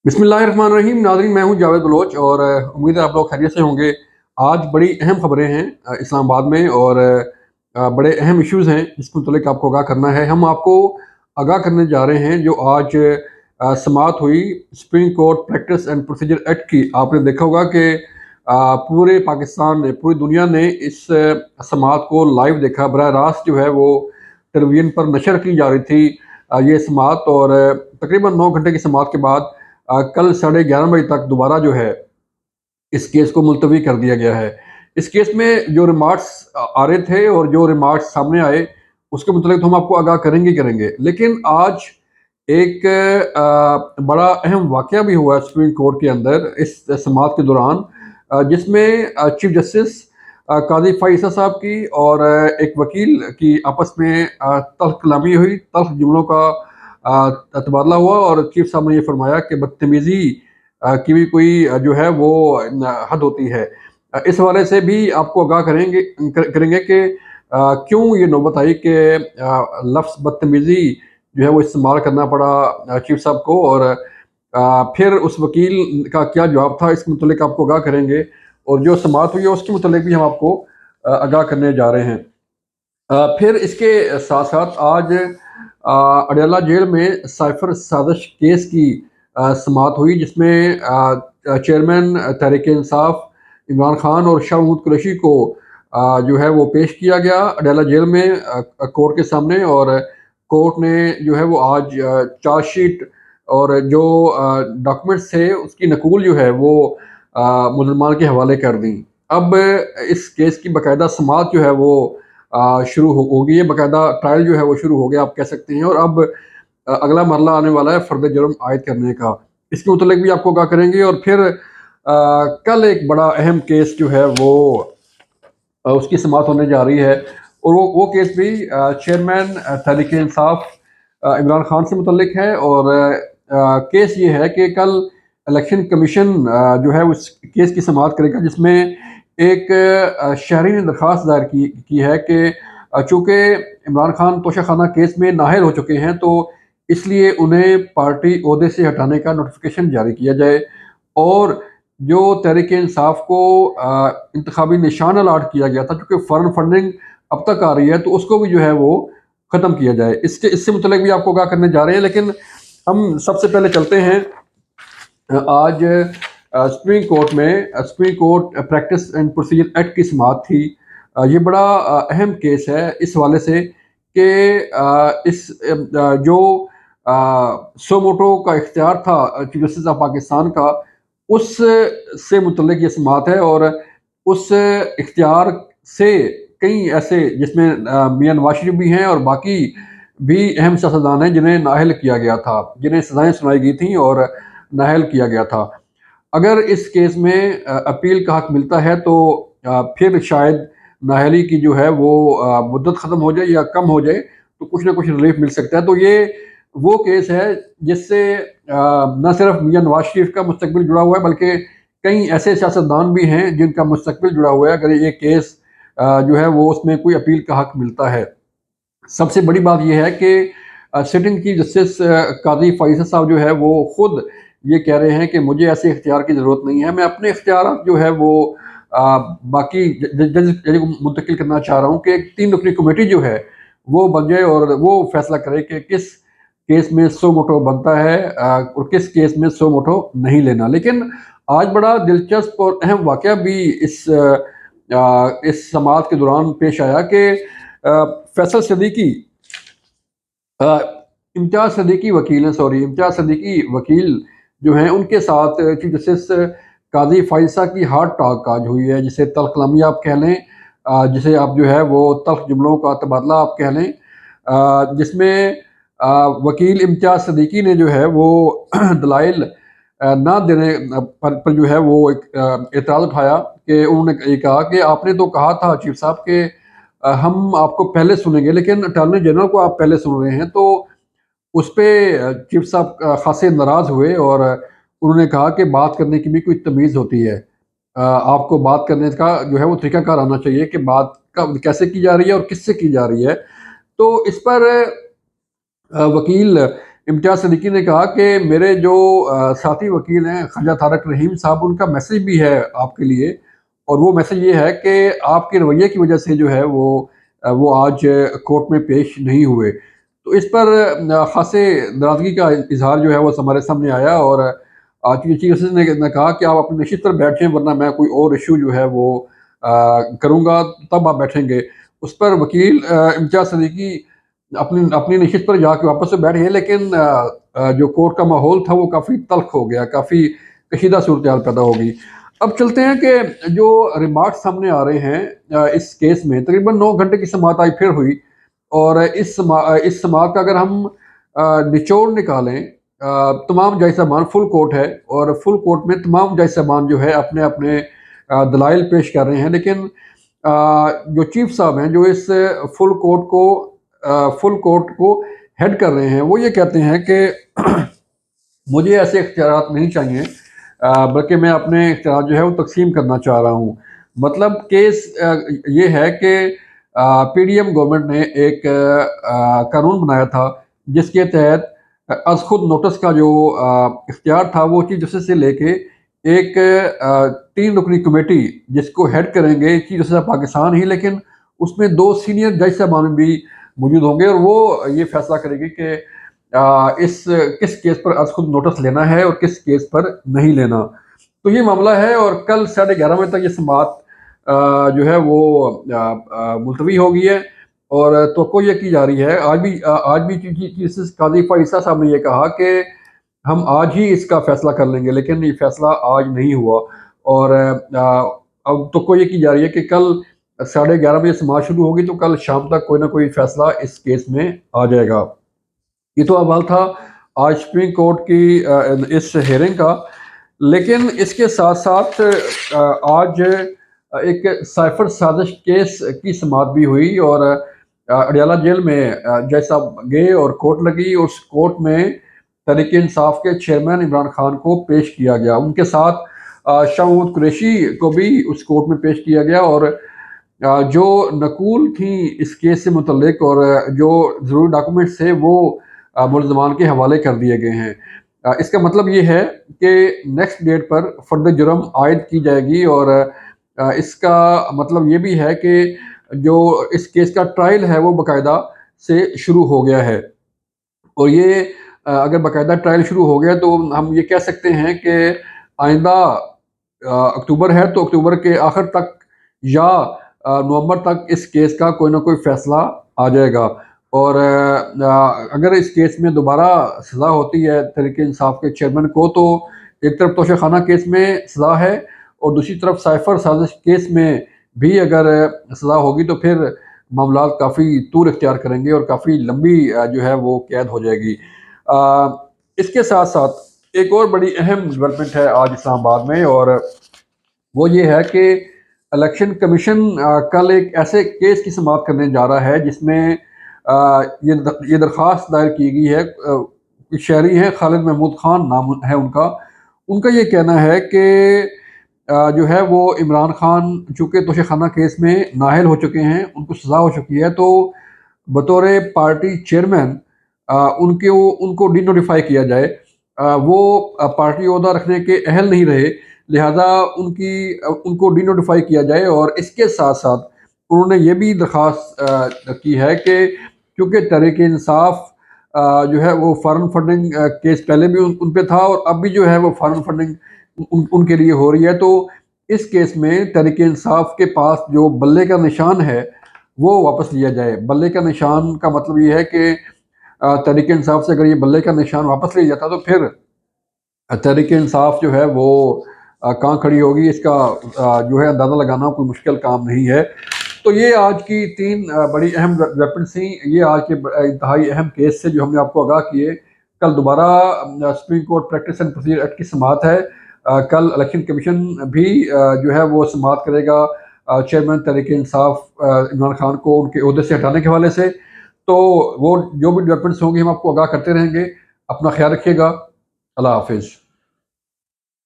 बिस्मिल्लाहिर्रहमानिर्रहीम। नाज़रीन, मैं हूं जावेद बलोच और उम्मीद है आप लोग खैरियत से होंगे। आज बड़ी अहम खबरें हैं इस्लामाबाद में और बड़े अहम इश्यूज़ हैं जिसके मुतल्लिक आपको आगाह करना है। हम आपको आगाह करने जा रहे हैं जो आज समाअत हुई supreme court practice and procedure act की। आपने देखा होगा कि पूरे पाकिस्तान ने, पूरी दुनिया ने इस समाअत को लाइव देखा। बराह रास्त जो है वो टेलीविज़न पर नशर की जा रही थी ये समाअत, और तकरीबन 9 घंटे की समाअत के बाद कल 11:30 बजे तक दोबारा जो है इस केस को मुलतवी कर दिया गया है। इस केस में जो रिमार्क्स आ रहे थे और जो रिमार्क्स सामने आए उसके मुतल्लिक तो हम आपको आगाह करेंगे ही करेंगे। लेकिन आज एक बड़ा अहम वाक़या भी हुआ है सुप्रीम कोर्ट के अंदर इस समाअत के दौरान, जिसमें चीफ जस्टिस काज़ी फ़ाइज़ साहब की और एक वकील की आपस में तल्ख़ कलामी हुई, तल्ख़ जुमलों का तबादला हुआ, और चीफ साहब ने ये फरमाया कि बदतमीज़ी की भी कोई जो है वो हद होती है। इस हवाले से भी आपको आगाह करेंगे कि क्यों ये नौबत आई कि लफ्ज़ बदतमीज़ी जो है वो इस्तेमाल करना पड़ा चीफ साहब को, और फिर उस वकील का क्या जवाब था, इसके मुतल्लिक आपको आगाह करेंगे। और जो समाअत हुई है उसके मुतल्लिक भी हम आपको आगाह करने जा रहे हैं। फिर इसके साथ साथ आज अडयाला जेल में साइफर साजिश केस की समाअत हुई, जिसमें चेयरमैन तहरीक इंसाफ इमरान खान और शाह महमूद कुरैशी को जो है वो पेश किया गया अडयाला जेल में कोर्ट के सामने। और कोर्ट ने जो है वो आज चार्जशीट और जो डॉक्यूमेंट्स थे उसकी नकूल जो है वो मुलजमान के हवाले कर दी। अब इस केस की बाकायदा समाअत जो है वो शुरू हो गई है, बाकायदा ट्रायल जो है वो शुरू हो गया आप कह सकते हैं। और अब अगला मरला आने वाला है फ़र्द जुर्म आयद करने का। इसके मुतल्लिक भी आपको आगाह करेंगे। और फिर कल एक बड़ा अहम केस जो है वो उसकी समाअत होने जा रही है, और वो केस भी चेयरमैन तहरीक इंसाफ इमरान खान से मुतल्लिक है। और केस ये है कि कल इलेक्शन कमीशन जो है उस केस की समाअत करेगा, जिसमें एक शहरी ने दरख्वास्त दायर की है कि चूँकि इमरान खान तोशाखाना केस में नाअहल हो चुके हैं, तो इसलिए उन्हें पार्टी ओहदे से हटाने का नोटिफिकेशन जारी किया जाए, और जो तहरीक इंसाफ को इंतखाबी निशान अलाट किया गया था, चूँकि फॉरेन फंडिंग अब तक आ रही है, तो उसको भी जो है वो ख़त्म किया जाए। इससे मुतल्लिक भी आपको आगाह करने जा रहे हैं। लेकिन हम सबसे पहले चलते हैं आज सुप्रीम कोर्ट में supreme court practice and procedure act की समाअत थी। ये बड़ा अहम केस है इस हवाले से कि इस जो सो मोटो का इख्तियार था चीफ जस्टिस ऑफ पाकिस्तान का, उस से मुतल्लिक ये समाअत है। और उस इख्तियार से कई ऐसे, जिसमें मियां नवाज शरीफ भी हैं और बाकी भी अहम सियासतदान हैं, जिन्हें नाअहल किया गया था, जिन्हें सज़ाएं सुनाई गई थी और नाअहल किया गया था। अगर इस केस में अपील का हक मिलता है तो फिर शायद नाअहली की जो है वो मुद्दत ख़त्म हो जाए या कम हो जाए, तो कुछ ना कुछ रिलीफ मिल सकता है। तो ये वो केस है जिससे न सिर्फ मियां नवाज शरीफ का मुस्तकबिल जुड़ा हुआ है, बल्कि कई ऐसे सियासतदान भी हैं जिनका मुस्तकबिल जुड़ा हुआ है अगर ये केस जो है वो उसमें कोई अपील का हक मिलता है। सबसे बड़ी बात यह है कि sitting chief justice Qazi Faiz साहब जो है वो खुद ये कह रहे हैं कि मुझे ऐसे इख्तियार की ज़रूरत नहीं है, मैं अपने इख्तियार जो है वो बाकी जज को मुंतकिल करना चाह रहा हूँ कि एक 3 रुकनी कमेटी जो है वो बन जाए और वो फैसला करे कि किस केस में सो मोटो बनता है और किस केस में सो मोटो नहीं लेना। लेकिन आज बड़ा दिलचस्प और अहम वाक़या भी इस समाअत के दौरान पेश आया कि फैसल सदीकी इम्तियाज़ सदीकी वकील हैं, इम्तियाज़ सदीकी वकील जो हैं, उनके साथ चीफ जस्टिस काज़ी फ़ाइज़ा की हार्ड टॉक आज हुई है, जिसे तल्ख़ कलामी आप कह लें, जिसे आप जो है वो तल्ख़ जुमलों का तबादला आप कह लें, जिसमें वकील इम्तियाज़ सदीकी ने जो है वो दलाइल ना देने पर जो है वो एक एतराज़ उठाया कि उन्होंने ये कहा कि आपने तो कहा था चीफ साहब कि हम आपको पहले सुनेंगे, लेकिन अटॉर्नी जनरल को आप पहले सुन रहे हैं। तो उस पे चीफ साहब ख़ासे नाराज़ हुए और उन्होंने कहा कि बात करने की भी कोई तमीज़ होती है। आपको बात करने का जो है वो तरीक़ाकार आना चाहिए कि बात कब कैसे की जा रही है और किससे की जा रही है। तो इस पर वकील امتیاز صدیقی نے کہا کہ میرے جو ساتھی وکیل ہیں خواجہ طارق رحیم صاحب، ان کا میسج بھی ہے آپ کے لیے، اور وہ میسج یہ ہے کہ آپ کے رویے کی وجہ سے جو ہے وہ آج کورٹ میں پیش نہیں ہوئے۔ تو اس پر خاصے ناراضگی کا اظہار جو ہے وہ ہمارے سامنے آیا، اور چیف جسٹس نے کہا کہ آپ اپنی نشست پر بیٹھیں، ورنہ میں کوئی اور ایشو جو ہے وہ کروں گا تب آپ بیٹھیں گے۔ اس پر وکیل امتیاز صدیقی اپنی نشست پر جا کے واپس سے بیٹھ گئے، لیکن جو کورٹ کا ماحول تھا وہ کافی تلخ ہو گیا، کافی کشیدہ صورتحال پیدا ہوگی۔ اب چلتے ہیں کہ جو ریمارکس سامنے آ رہے ہیں اس کیس میں، تقریباً 9 گھنٹے کی سماعت آج پھر ہوئی، اور اس سماعت کا اگر ہم نچوڑ نکالیں، تمام جج صاحبان، فل کورٹ ہے، اور فل کورٹ میں تمام جج صاحبان جو ہے اپنے اپنے دلائل پیش کر رہے ہیں، لیکن جو چیف صاحب ہیں جو اس فل کورٹ کو ہیڈ کر رہے ہیں، وہ یہ کہتے ہیں کہ مجھے ایسے اختیارات نہیں چاہیے، بلکہ میں اپنے اختیارات جو ہے وہ تقسیم کرنا چاہ رہا ہوں۔ مطلب کیس یہ ہے کہ پی ڈی ایم گورنمنٹ نے ایک قانون بنایا تھا جس کے تحت از خود نوٹس کا جو اختیار تھا وہ چیف جسٹس سے لے کے ایک 3 رکنی کمیٹی جس کو ہیڈ کریں گے چیف جسٹس آف پاکستان ہی، لیکن اس میں 2 سینئر جج صاحبان بھی موجود ہوں گے، اور وہ یہ فیصلہ کرے گی کہ کس کیس پر از خود نوٹس لینا ہے اور کس کیس پر نہیں لینا۔ تو یہ معاملہ ہے، اور کل 11:30 بجے تک یہ سماعت جو ہے وہ ملتوی ہو گئی ہے، اور توقع یہ کی جا رہی ہے، آج بھی چیف جسٹس قاضی فائز صاحب نے یہ کہا کہ ہم آج ہی اس کا فیصلہ کر لیں گے، لیکن یہ فیصلہ آج نہیں ہوا، اور اب توقع یہ کی جا رہی ہے کہ کل 11:30 بجے سماعت شروع ہوگی، تو کل شام تک کوئی نہ کوئی فیصلہ اس کیس میں آ جائے گا۔ یہ تو احوال تھا آج سپریم کورٹ کی اس ہیئرنگ کا، لیکن اس کے ساتھ ساتھ آج ایک سائفر سازش کیس کی سماعت بھی ہوئی، اور اڈیالہ جیل میں جج صاحب گئے اور کورٹ لگی، اور اس کورٹ میں تحریک انصاف کے چیئرمین عمران خان کو پیش کیا گیا، ان کے ساتھ شاہ محمود قریشی کو بھی اس کورٹ میں پیش کیا گیا، اور جو نقول تھیں اس کیس سے متعلق اور جو ضروری ڈاکومنٹس تھے وہ ملزمان کے حوالے کر دیے گئے ہیں۔ اس کا مطلب یہ ہے کہ نیکسٹ ڈیٹ پر فرد جرم عائد کی جائے گی، اور اس کا مطلب یہ بھی ہے کہ جو اس کیس کا ٹرائل ہے وہ باقاعدہ سے شروع ہو گیا ہے، اور یہ اگر باقاعدہ ٹرائل شروع ہو گیا تو ہم یہ کہہ سکتے ہیں کہ آئندہ اکتوبر ہے تو اکتوبر کے آخر تک یا نومبر تک اس کیس کا کوئی نہ کوئی فیصلہ آ جائے گا، اور اگر اس کیس میں دوبارہ سزا ہوتی ہے تحریک انصاف کے چیئرمین کو، تو ایک طرف توشہ خانہ کیس میں سزا ہے، اور دوسری طرف سائفر سازش کیس میں بھی اگر سزا ہوگی تو پھر معاملات کافی طول اختیار کریں گے، اور کافی لمبی جو ہے وہ قید ہو جائے گی۔ اس کے ساتھ ساتھ ایک اور بڑی اہم ڈیولپمنٹ ہے آج اسلام آباد میں، اور وہ یہ ہے کہ الیکشن کمیشن کل ایک ایسے کیس کی سماعت کرنے جا رہا ہے جس میں یہ درخواست دائر کی گئی ہے، شہری ہیں خالد محمود خان نام ہے ان کا یہ کہنا ہے کہ جو ہے وہ عمران خان چونکہ توشہ خانہ کیس میں نااہل ہو چکے ہیں، ان کو سزا ہو چکی ہے، تو بطور پارٹی چیئرمین ان کو ڈی نوٹیفائی کیا جائے، وہ پارٹی عہدہ رکھنے کے اہل نہیں رہے، لہذا ان کو ڈی نوٹیفائی کیا جائے، اور اس کے ساتھ ساتھ انہوں نے یہ بھی درخواست کی ہے کہ کیونکہ تحریک انصاف جو ہے وہ فارن فنڈنگ کیس پہلے بھی ان پہ تھا، اور اب بھی جو ہے وہ فارن فنڈنگ ان کے لیے ہو رہی ہے، تو اس کیس میں تحریک انصاف کے پاس جو بلے کا نشان ہے وہ واپس لیا جائے۔ بلے کا نشان کا مطلب یہ ہے کہ تحریک انصاف سے اگر یہ بلے کا نشان واپس لیا جاتا تو پھر تحریک انصاف جو ہے وہ کہاں کھڑی ہوگی، اس کا جو ہے اندازہ لگانا کوئی مشکل کام نہیں ہے۔ تو یہ آج کی 3 بڑی اہم ڈیولپمنٹس تھیں، یہ آج کے انتہائی اہم کیس سے جو ہم نے آپ کو آگاہ کیے۔ کل دوبارہ supreme court practice and procedure act کی سماعت ہے، کل الیکشن کمیشن بھی جو ہے وہ سماعت کرے گا چیئرمین تحریک انصاف عمران خان کو ان کے عہدے سے ہٹانے کے حوالے سے، تو وہ جو بھی ڈیولپمنٹس ہوں گی ہم آپ کو آگاہ کرتے رہیں گے۔ اپنا خیال رکھیے گا، اللہ حافظ۔